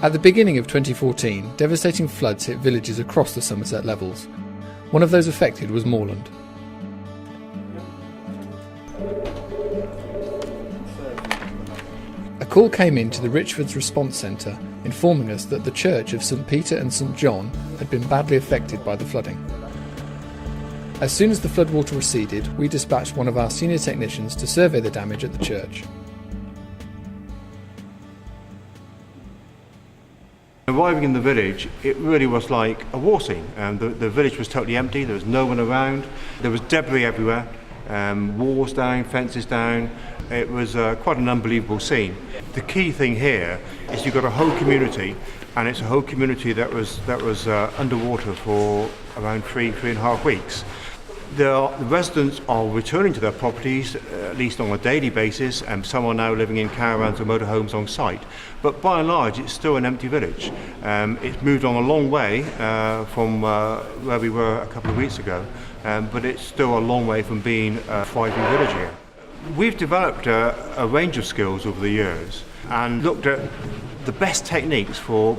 At the beginning of 2014, devastating floods hit villages across the Somerset levels. One of those affected was Moorland. A call came in to the Richfords Response Centre informing us that the church of St Peter and St John had been badly affected by the flooding. As soon as the floodwater receded, we dispatched one of our senior technicians to survey the damage at the church. Arriving in the village, it really was like a war scene. The village was totally empty, there was no one around, there was debris everywhere, walls down, fences down. It was quite an unbelievable scene. The key thing here is you've got a whole community, and it's a whole community that was underwater for around three and a half weeks. The residents are returning to their properties, at least on a daily basis, and some are now living in caravans or motorhomes on site. But by and large, it's still an empty village. It's moved on a long way from where we were a couple of weeks ago, but it's still a long way from being a thriving village here. We've developed a range of skills over the years and looked at the best techniques for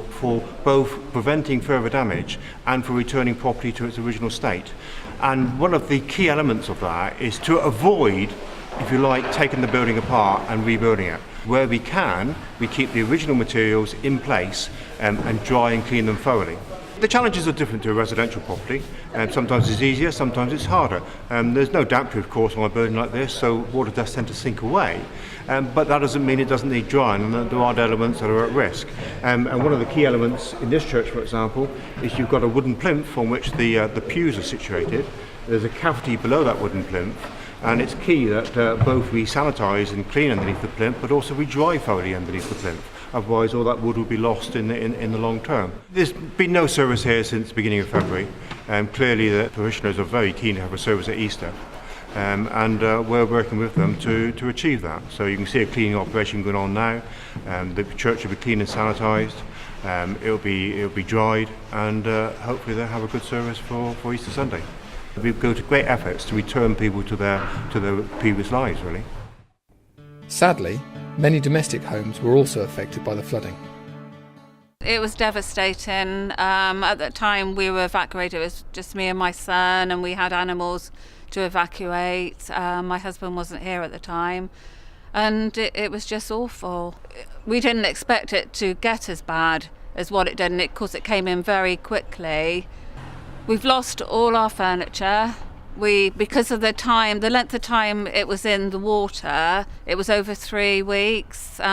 both preventing further damage and for returning property to its original state. And one of the key elements of that is to avoid, if you like, taking the building apart and rebuilding it. Where we can, we keep the original materials in place and dry and clean them thoroughly. The challenges are different to a residential property. Sometimes it's easier, sometimes it's harder. There's no damp-proof course on a building like this, so water does tend to sink away. But that doesn't mean it doesn't need drying, and there are elements that are at risk. And one of the key elements in this church, for example, is you've got a wooden plinth on which the pews are situated. There's a cavity below that wooden plinth, and it's key that both we sanitise and clean underneath the plinth, but also we dry thoroughly underneath the plinth. Otherwise all that wood will be lost in the long term. There's been no service here since the beginning of February. Clearly the parishioners are very keen to have a service at Easter, and we're working with them to achieve that. So you can see a cleaning operation going on now. The church will be cleaned and sanitised. It'll be dried, and hopefully they'll have a good service for Easter Sunday. We go to great efforts to return people to their previous lives, really. Sadly, many domestic homes were also affected by the flooding. It was devastating. At the time we were evacuated, it was just me and my son, and we had animals to evacuate. My husband wasn't here at the time, and it was just awful. We didn't expect it to get as bad as what it did, and of course it came in very quickly. We've lost all our furniture. Because of the length of time it was in the water, it was over 3 weeks. We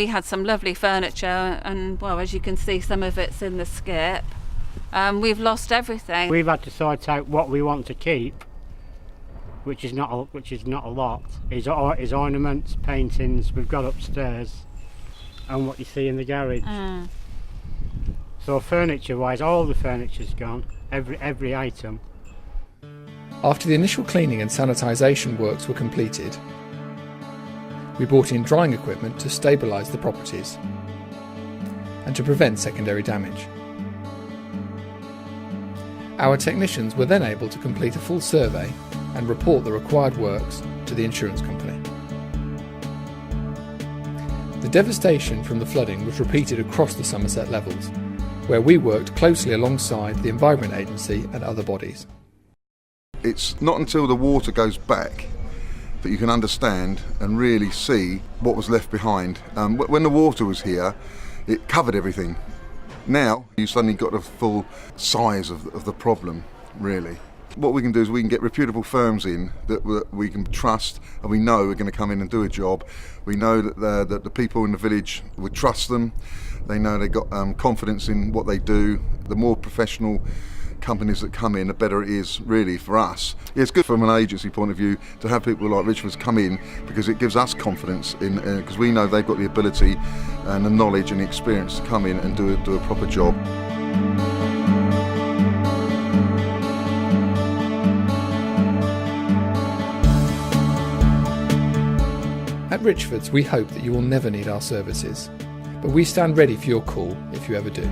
had some lovely furniture, and well, as you can see, some of it's in the skip. We've lost everything. We've had to sort out what we want to keep, which is not a lot. Is ornaments, paintings we've got upstairs, and what you see in the garage. So furniture-wise, all the furniture's gone. Every item. After the initial cleaning and sanitisation works were completed, we brought in drying equipment to stabilise the properties and to prevent secondary damage. Our technicians were then able to complete a full survey and report the required works to the insurance company. The devastation from the flooding was repeated across the Somerset levels, where we worked closely alongside the Environment Agency and other bodies. It's not until the water goes back that you can understand and really see what was left behind. When the water was here, it covered everything. Now, you suddenly got the full size of the problem, really. What we can do is we can get reputable firms in that we can trust, and we know are going to come in and do a job. We know that the people in the village would trust them. They know they've got confidence in what they do. The more professional companies that come in, the better it is really for us. It's good from an agency point of view to have people like Richfords come in, because it gives us confidence because we know they've got the ability and the knowledge and the experience to come in and do a proper job. At Richfords, we hope that you will never need our services, but we stand ready for your call if you ever do.